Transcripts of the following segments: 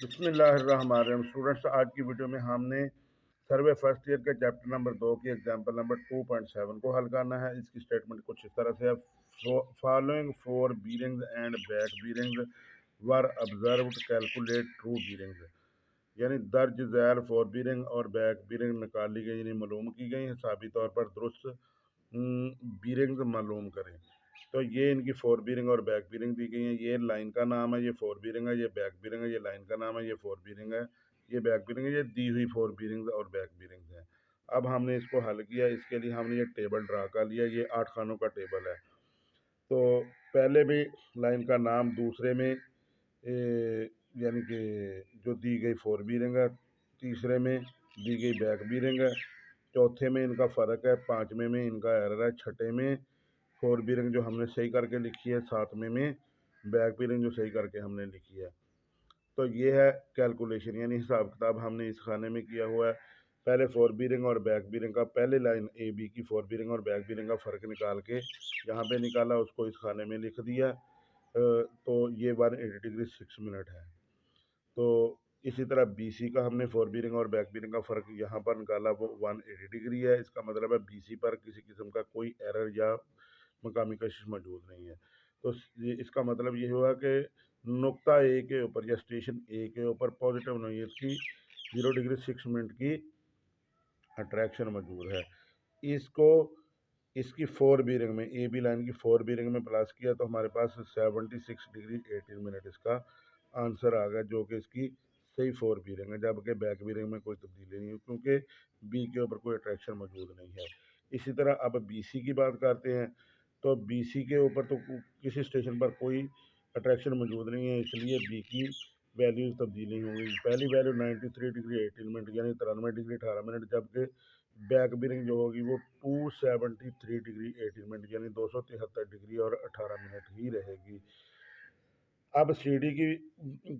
बिस्मिल्लाहिर्रहमानिर्रहीम। स्टूडेंट्स, आज की वीडियो में हमने सर्वे फर्स्ट ईयर के चैप्टर नंबर 2 की एग्जाम्पल नंबर 2.7 को हल करना है। इसकी स्टेटमेंट कुछ इस तरह से है। Following four बीरिंग्स and back बीरिंग्स were observed, calculate true बीरिंग्स। यानी दर्ज झैल फोर बीरिंग और बैक बीरिंग निकाली गई, यानी मालूम की गई, हिसाबी तौर पर दुरुस्त बीरिंग्स मालूम करें। तो ये इनकी फोर बीरिंग और बैक बीरिंग दी गई है। ये लाइन का नाम है, ये फोर बीरिंग है, ये बैक बीरिंग है। ये लाइन का नाम है, ये फोर बीरिंग है, ये बैक बीरिंग है। ये दी हुई फोर बीरिंग और बैक बीरिंग है। अब हमने इसको हल किया। इसके लिए हमने ये टेबल ड्रा कर लिया। ये 8 खानों का टेबल है। तो पहले भी लाइन का नाम, दूसरे में यानी कि जो दी गई फोर बीरिंग है, तीसरे में दी गई बैक बीरिंग है, चौथे में इनका फ़र्क है, पाँचवें में इनका एरर है, छठे में फोर बीरिंग जो हमने सही करके लिखी है, सातवें में बैक बीरिंग जो सही करके हमने लिखी है। तो ये है कैलकुलेशन, यानी हिसाब किताब हमने इस खाने में किया हुआ है। पहले फोर बीरिंग और बैक बीरिंग का, पहले लाइन ए बी की फोर बीरिंग और बैक बीरिंग का फ़र्क निकाल के जहाँ पे निकाला उसको इस खाने में लिख दिया। तो ये 180 डिग्री 6 मिनट है। तो इसी तरह बी सी का हमने फोर बीरिंग और बैक बीरिंग का फ़र्क यहाँ पर निकाला, वो 180 डिग्री है। इसका मतलब है बी सी पर किसी किस्म का कोई एरर या मकामी कशिश मौजूद नहीं है। तो इसका मतलब ये हुआ कि नुक्ता ए के ऊपर या स्टेशन ए के ऊपर पॉजिटिव नोयत की 0 डिग्री 6 मिनट की अट्रैक्शन मौजूद है। इसको इसकी फोर बीरिंग में, ए बी लाइन की फोर बीरिंग में प्लस किया तो हमारे पास 76 डिग्री 18 मिनट इसका आंसर आ गया, जो कि इसकी सही फोर बीरिंग है। जबकि बैक बीरिंग में कोई तब्दीली नहीं है, क्योंकि बी के ऊपर कोई अट्रैक्शन मौजूद नहीं है। इसी तरह अब बी सी की बात करते हैं। तो बी सी के ऊपर तो किसी स्टेशन पर कोई अट्रैक्शन मौजूद नहीं है, इसलिए बी की वैल्यूज तब्दीली होंगी। पहली वैल्यू 93 डिग्री 18 मिनट यानी 93 डिग्री 18 मिनट, जबकि बैक बीरिंग जो होगी वो 273 डिग्री 18 मिनट यानी 273 डिग्री और 18 मिनट ही रहेगी। अब सी डी की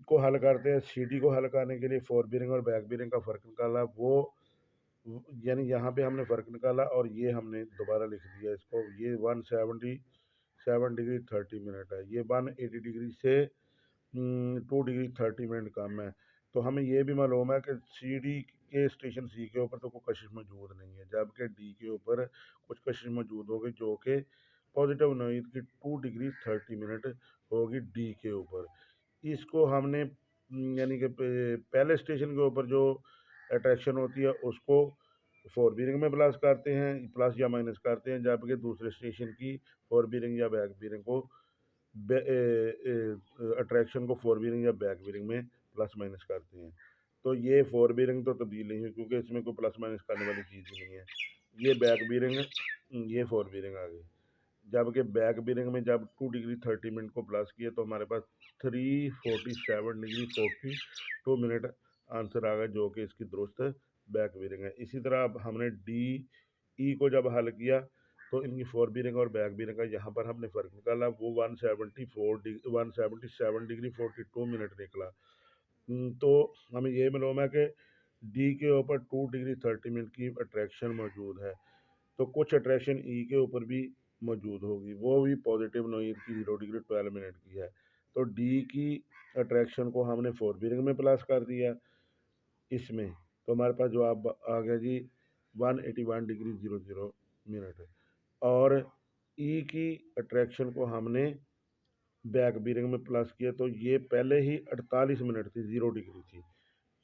को हल करते हैं। सी डी को हल करने के लिए फोर बीरिंग और बैक बीरिंग का फ़र्क निकाला, वो यानी यहाँ पे हमने फ़र्क निकाला और ये हमने दोबारा लिख दिया इसको। ये 177 डिग्री 30 मिनट है। ये 180 डिग्री से 2 डिग्री 30 मिनट कम है। तो हमें ये भी मालूम है कि सी डी के स्टेशन सी के ऊपर तो कोई कशिश मौजूद नहीं है, जबकि डी के ऊपर कुछ कशिश मौजूद होगी, जो कि पॉजिटिव नोयत की 2 डिग्री 30 मिनट होगी डी के ऊपर। इसको हमने यानी कि पहले स्टेशन के ऊपर जो अट्रैक्शन होती है उसको फोर बीरिंग में प्लस करते हैं, प्लस या माइनस करते हैं, जबकि दूसरे स्टेशन की फोर बीरिंग या बैक बीरिंग को अट्रैक्शन को फोर बीरिंग या बैक बीरिंग में प्लस माइनस करते हैं। तो ये फोर बीरिंग तो तब्दील नहीं है, क्योंकि इसमें कोई प्लस माइनस करने वाली चीज़ ही नहीं है। ये बैक बीरिंग, ये फोर बीरिंग आ गई। जबकि बैक बीरिंग में जब 2 डिग्री 30 मिनट को प्लस किया तो हमारे पास 347 डिग्री 42 मिनट आंसर आ गया, जो कि इसकी दुरुस्त बैक बीरिंग है। इसी तरह अब हमने डी ई को जब हल किया तो इनकी फोर बीरिंग और बैक बीरिंग का यहाँ पर हमने फ़र्क निकाला, वो 177 डिग्री 42 मिनट निकला। तो हमें ये मालूम है कि डी के ऊपर 2 डिग्री 30 मिनट की अट्रैक्शन मौजूद है। तो कुछ अट्रैक्शन ई के ऊपर भी मौजूद होगी, वो भी पॉजिटिव नोयत की 0 डिग्री 12 मिनट की है। तो डी की अट्रैक्शन को हमने फोर बीरिंग में प्लस कर दिया इसमें, तो हमारे पास जवाब आ गया जी 181 डिग्री 00 मिनट। और ई की अट्रैक्शन को हमने बैक बीरिंग में प्लस किया तो ये पहले ही 48 मिनट थी, 0 डिग्री थी।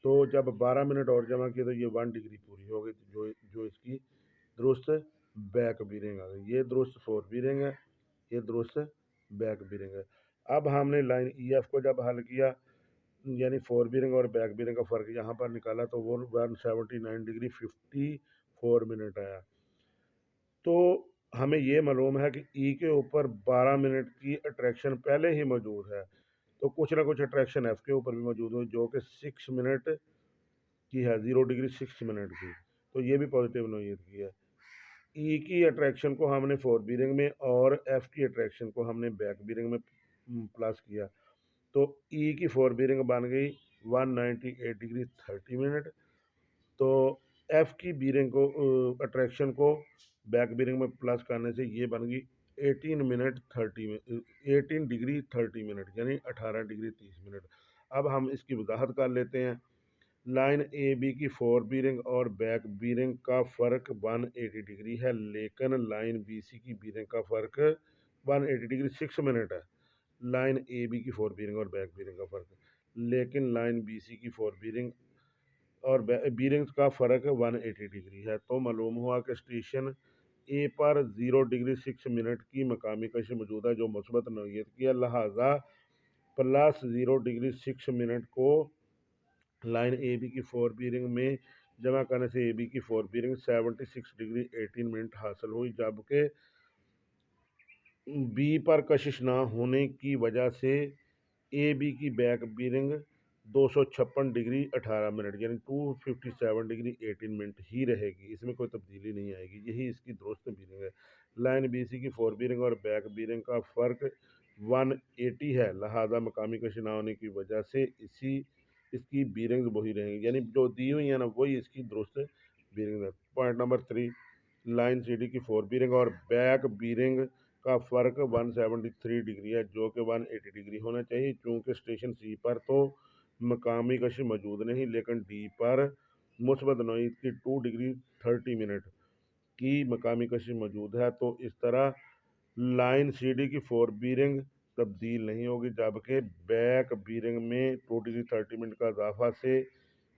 तो जब 12 मिनट और जमा किए तो ये 1 डिग्री पूरी हो गई, जो जो इसकी दुरुस्त बैक बीरिंग आ गई। ये दुरुस्त फोर बीरिंग है, ये दुरुस्त बैक बीरिंग है। अब हमने लाइन ई एफ को जब हल किया, यानी फोर बीरिंग और बैक बीरिंग का फ़र्क यहाँ पर निकाला, तो वो 179 डिग्री 54 मिनट आया। तो हमें ये मालूम है कि ई के ऊपर 12 मिनट की अट्रैक्शन पहले ही मौजूद है, तो कुछ ना कुछ अट्रैक्शन एफ के ऊपर भी मौजूद हो, जो कि 6 मिनट की है, 0 डिग्री 6 मिनट की। तो ये भी पॉजिटिव नोयत की है। ई की अट्रैक्शन को हमने फोर बीरिंग में और एफ की अट्रैक्शन को हमने बैक बीरिंग में प्लस किया, तो ई की फोर बीरिंग बन गई 198 डिग्री 30 मिनट। तो एफ की बीरिंग को अट्रैक्शन को बैक बीरिंग में प्लस करने से ये बन गई 18 डिग्री 30 मिनट यानी 18 डिग्री 30 मिनट। अब हम इसकी वजाहत कर लेते हैं। लाइन ए बी की फोर बीरिंग और बैक बीरिंग का फ़र्क 180 डिग्री है, लेकिन लाइन बी सी की बीरिंग का फ़र्क 180 डिग्री 6 मिनट है। लाइन ए बी की फोर बीरिंग और बैक बीरिंग का फ़र्क, लेकिन लाइन बी सी की फोर बीरिंग और बीरिंग्स का फ़र्क 180 डिग्री है। तो मालूम हुआ कि स्टेशन ए पर 0 डिग्री 6 मिनट की मकामी कशी मौजूद है जो मुस्बत नौयत की है, लिहाजा प्लस 0 डिग्री 6 मिनट को लाइन ए बी की फोर बीरिंग में जमा करने से ए बी की फोर बीरिंग 76 डिग्री 18 मिनट हासिल हुई, जबकि बी पर कशिश ना होने की वजह से ए बी की बैक बीरिंग 256 डिग्री 18 मिनट यानी 257 डिग्री 18 मिनट ही रहेगी, इसमें कोई तब्दीली नहीं आएगी। यही इसकी दुरुस्त बीरिंग है। लाइन बी सी की फोर बीरिंग और बैक बीरिंग का फ़र्क 180 है, लिहाजा मकामी कशी ना होने की वजह से इसकी बीरिंग वही रहेंगी, यानी जो दी हुई है ना वही इसकी दुरुस्त बीरिंग है। Point number 3, line C D की फोर बीरिंग और बैक बीरिंग का फ़र्क 173 डिग्री है जो कि 180 डिग्री होना चाहिए, चूँकि स्टेशन सी पर तो मकामी कशी मौजूद नहीं, लेकिन डी पर मुस्बत नौयत की 2 डिग्री 30 मिनट की मकामी कशी मौजूद है। तो इस तरह लाइन सी डी की फोर बीरिंग तब्दील नहीं होगी, जबकि बैक बीरिंग में 2 डिग्री 30 मिनट का इजाफा से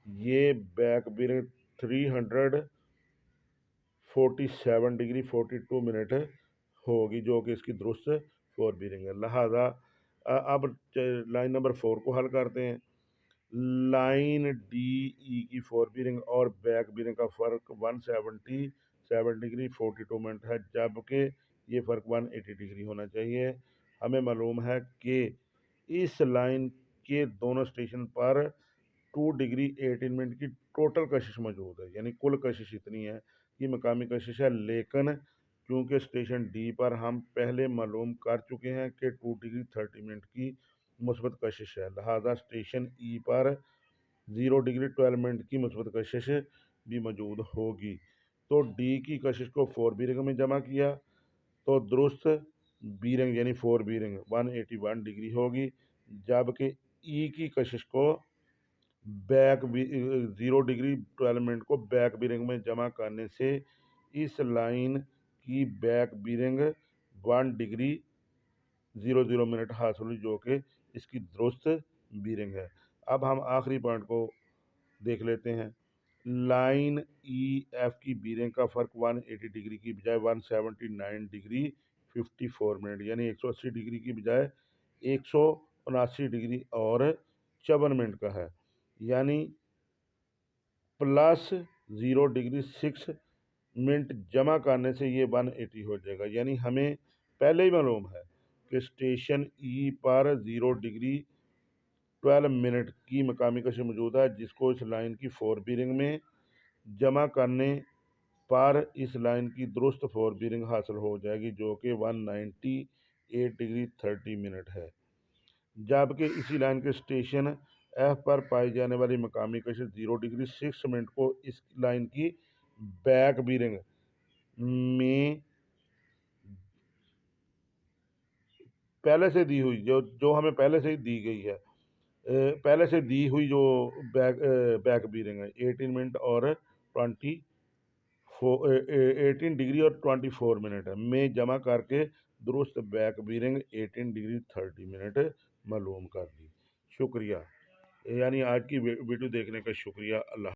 ये बैक बीरिंग 347 डिग्री 42 मिनट होगी, जो कि इसकी दुरुस्त फोर बीरिंग है। लिहाजा अब लाइन नंबर 4 को हल करते हैं। लाइन डी ई की फोर बीरिंग और बैक बीरिंग का फ़र्क 177 डिग्री 42 मिनट है, जबकि ये फ़र्क 180 डिग्री होना चाहिए। हमें मालूम है कि इस लाइन के दोनों स्टेशन पर 2 डिग्री 18 मिनट की टोटल कशिश मौजूद है, यानी कुल कशिश इतनी है कि मकामी कशिश है, लेकिन क्योंकि स्टेशन डी पर हम पहले मालूम कर चुके हैं कि 2 डिग्री 30 मिनट की मुस्बत कशिश है, लिहाजा स्टेशन ई पर 0 डिग्री 12 मिनट की मुस्बत कशिश भी मौजूद होगी। तो डी की कशिश को फोर बीरिंग में जमा किया तो दुरुस्त बीरिंग यानी फोर बीरिंग 181 डिग्री होगी, जबकि ई की कशिश को बैक 0 डिग्री 12 मिनट को बैक बीरिंग में जमा करने से इस लाइन की बैक बीरिंग 1 डिग्री 00 मिनट हासिल हुई, जो कि इसकी दुरुस्त बीरिंग है। अब हम आखिरी पॉइंट को देख लेते हैं। लाइन ई एफ की बीरिंग का फ़र्क 180 डिग्री की बजाय 179 डिग्री 54 मिनट यानी 180 डिग्री की बजाय 179 डिग्री और 54 मिनट का है, यानी प्लस 0 डिग्री 6 मिनट जमा करने से ये 180 हो जाएगा। यानी हमें पहले ही मालूम है कि स्टेशन ई पर 0 डिग्री 12 मिनट की मकामी कशी मौजूद है, जिसको इस लाइन की फोर बीरिंग में जमा करने पर इस लाइन की दुरुस्त फोर बीरिंग हासिल हो जाएगी, जो कि 198 डिग्री 30 मिनट है। जबकि इसी लाइन के स्टेशन एफ पर पाई जाने वाली मकामी कशिश 0 डिग्री 6 मिनट को इस लाइन की बैक बीरिंग में पहले से दी हुई जो हमें पहले से ही दी गई है, पहले से दी हुई जो बैक बीरिंग है 18 मिनट और 18 डिग्री और 24 मिनट है में जमा करके दुरुस्त बैक बीरिंग 18 डिग्री 30 मिनट मालूम कर दी। शुक्रिया, यानी आज की वीडियो देखने का शुक्रिया। अल्लाह।